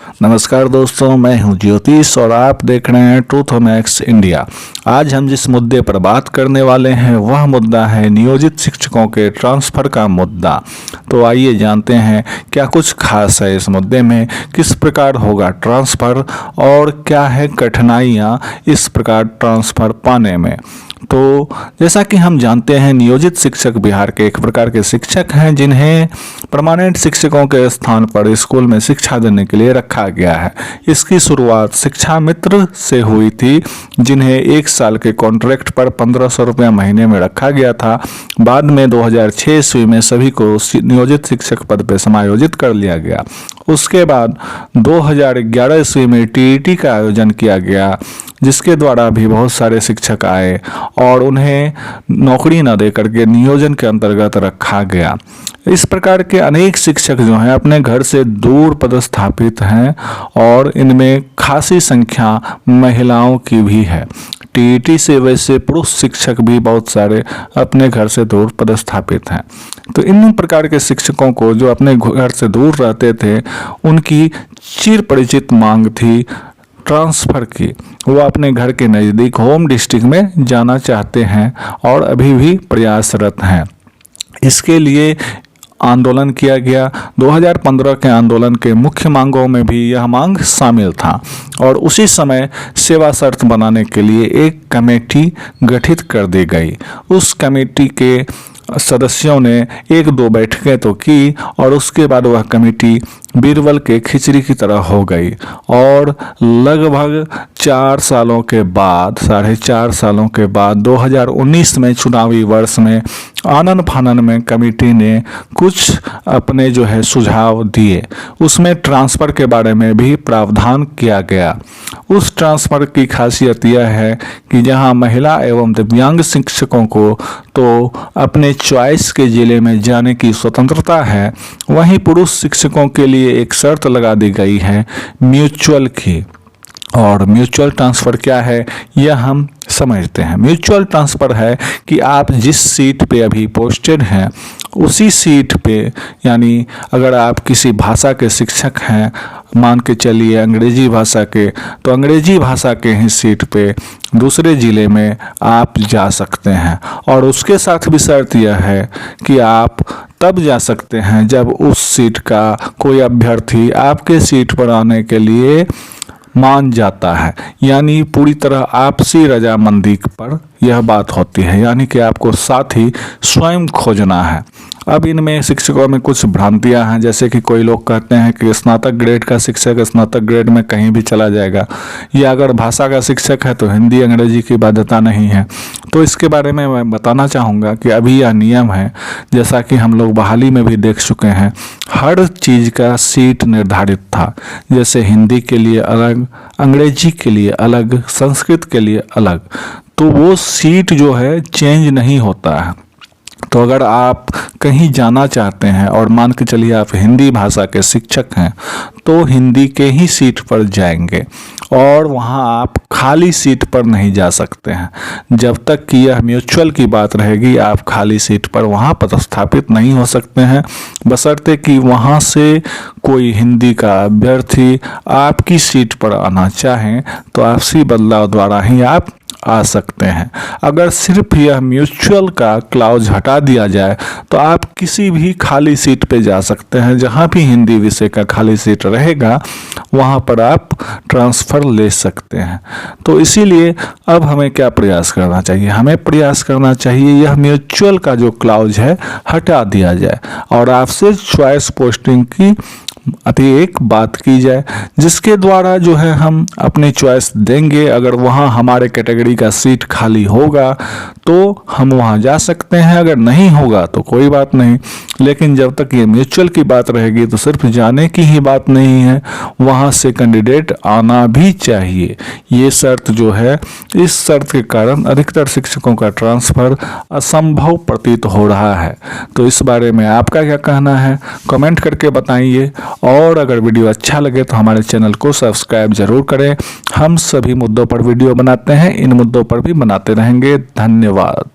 नमस्कार दोस्तों, मैं हूं ज्योतिष और आप देख रहे हैं ट्रूथोमैक्स इंडिया। आज हम जिस मुद्दे पर बात करने वाले हैं वह मुद्दा है नियोजित शिक्षकों के ट्रांसफ़र का मुद्दा। तो आइए जानते हैं क्या कुछ खास है इस मुद्दे में, किस प्रकार होगा ट्रांसफ़र और क्या है कठिनाइयाँ इस प्रकार ट्रांसफ़र पाने में। तो जैसा कि हम जानते हैं, नियोजित शिक्षक बिहार के एक प्रकार के शिक्षक हैं जिन्हें परमानेंट शिक्षकों के स्थान पर स्कूल में शिक्षा देने के लिए रखा गया है। इसकी शुरुआत शिक्षा मित्र से हुई थी, जिन्हें 1 साल के कॉन्ट्रैक्ट पर 1500 रुपये महीने में रखा गया था। बाद में 2006 ईस्वी में सभी को नियोजित शिक्षक पद पर समायोजित कर लिया गया। उसके बाद 2011 ईस्वी में टीईटी का आयोजन किया गया, जिसके द्वारा भी बहुत सारे शिक्षक आए और उन्हें नौकरी न देकर के नियोजन के अंतर्गत रखा गया। इस प्रकार के अनेक शिक्षक जो हैं अपने घर से दूर पदस्थापित हैं और इनमें खासी संख्या महिलाओं की भी है। टीईटी से वैसे पुरुष शिक्षक भी बहुत सारे अपने घर से दूर पदस्थापित हैं। तो इन प्रकार के शिक्षकों को जो अपने घर से दूर रहते थे, उनकी चिर परिचित मांग थी ट्रांसफ़र की। वो अपने घर के नज़दीक होम डिस्ट्रिक्ट में जाना चाहते हैं और अभी भी प्रयासरत हैं। इसके लिए आंदोलन किया गया। 2015 के आंदोलन के मुख्य मांगों में भी यह मांग शामिल था और उसी समय सेवा शर्त बनाने के लिए एक कमेटी गठित कर दी गई। उस कमेटी के सदस्यों ने 1-2 बैठकें तो की और उसके बाद वह कमेटी बीरबल के खिचड़ी की तरह हो गई और लगभग 4 सालों के बाद, 4.5 सालों के बाद 2019 में चुनावी वर्ष में आनन फानन में कमेटी ने कुछ अपने सुझाव दिए। उसमें ट्रांसफ़र के बारे में भी प्रावधान किया गया। उस ट्रांसफ़र की खासियत यह है कि जहां महिला एवं दिव्यांग शिक्षकों को तो अपने चॉइस के जिले में जाने की स्वतंत्रता है, वहीं पुरुष शिक्षकों के लिए एक शर्त लगा दी गई है म्यूचुअल की। और म्यूचुअल ट्रांसफ़र क्या है यह हम समझते हैं। म्यूचुअल ट्रांसफ़र है कि आप जिस सीट पे अभी पोस्टेड हैं उसी सीट पे, यानी अगर आप किसी भाषा के शिक्षक हैं, मान के चलिए अंग्रेजी भाषा के, तो अंग्रेजी भाषा के ही सीट पे दूसरे ज़िले में आप जा सकते हैं। और उसके साथ भी शर्त यह है कि आप तब जा सकते हैं जब उस सीट का कोई अभ्यर्थी आपके सीट पर आने के लिए मान जाता है, यानी पूरी तरह आपसी रजामंदी पर यह बात होती है, यानी कि आपको साथी स्वयं खोजना है। अब इनमें शिक्षकों में कुछ भ्रांतियां हैं, जैसे कि कोई लोग कहते हैं कि स्नातक ग्रेड का शिक्षक स्नातक ग्रेड में कहीं भी चला जाएगा, या अगर भाषा का शिक्षक है तो हिंदी अंग्रेजी की बाध्यता नहीं है। तो इसके बारे में मैं बताना चाहूँगा कि अभी यह नियम है, जैसा कि हम लोग बहाली में भी देख चुके हैं। हर चीज़ का सीट निर्धारित था, जैसे हिंदी के लिए अलग, अंग्रेजी के लिए अलग, संस्कृत के लिए अलग। तो वो सीट चेंज नहीं होता है। तो अगर आप कहीं जाना चाहते हैं और मान के चलिए आप हिंदी भाषा के शिक्षक हैं, तो हिंदी के ही सीट पर जाएंगे और वहां आप खाली सीट पर नहीं जा सकते हैं। जब तक कि यह म्यूचुअल की बात रहेगी, आप खाली सीट पर वहां पदस्थापित नहीं हो सकते हैं, बशर्ते कि वहां से कोई हिंदी का अभ्यर्थी आपकी सीट पर आना चाहें तो आपसी बदलाव द्वारा ही आप आ सकते हैं। अगर सिर्फ यह म्यूचुअल का क्लाउज हटा दिया जाए तो आप किसी भी खाली सीट पे जा सकते हैं। जहां भी हिंदी विषय का खाली सीट रहेगा वहां पर आप ट्रांसफ़र ले सकते हैं। तो इसीलिए अब हमें क्या प्रयास करना चाहिए? हमें प्रयास करना चाहिए यह म्यूचुअल का जो क्लाउज है हटा दिया जाए और आपसे चॉइस पोस्टिंग की एक बात की जाए, जिसके द्वारा हम अपने चॉइस देंगे। अगर वहाँ हमारे कैटेगरी का सीट खाली होगा तो हम वहाँ जा सकते हैं, अगर नहीं होगा तो कोई बात नहीं। लेकिन जब तक ये म्यूचुअल की बात रहेगी तो सिर्फ जाने की ही बात नहीं है, वहाँ से कैंडिडेट आना भी चाहिए। ये शर्त इस शर्त के कारण अधिकतर शिक्षकों का ट्रांसफ़र असंभव प्रतीत हो रहा है। तो इस बारे में आपका क्या कहना है, कमेंट करके बताइए। और अगर वीडियो अच्छा लगे तो हमारे चैनल को सब्सक्राइब जरूर करें। हम सभी मुद्दों पर वीडियो बनाते हैं, इन मुद्दों पर भी बनाते रहेंगे। धन्यवाद।